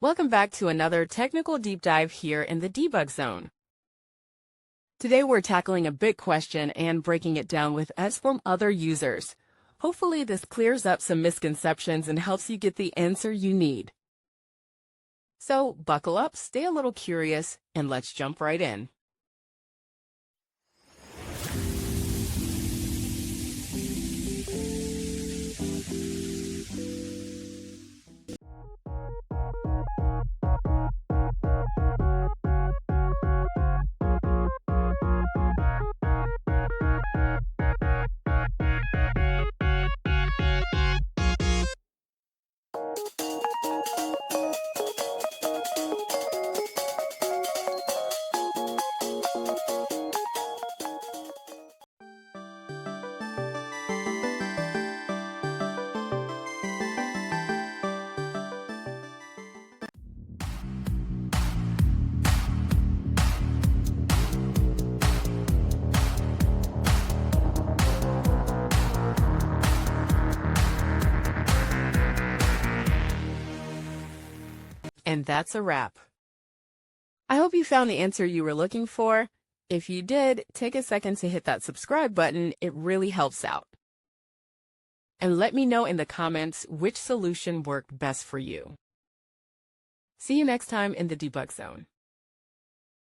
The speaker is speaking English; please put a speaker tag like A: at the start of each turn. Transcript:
A: Welcome back to another technical deep dive here in the debug zone. Today we're tackling a big question and breaking it down with us from other users. Hopefully this clears up some misconceptions and helps you get the answer you need. So buckle up, stay a little curious, and let's jump right in. And that's a wrap. I hope you found the answer you were looking for. If you did, take a second to hit that subscribe button. It really helps out. And let me know in the comments which solution worked best for you. See you next time in the debug zone.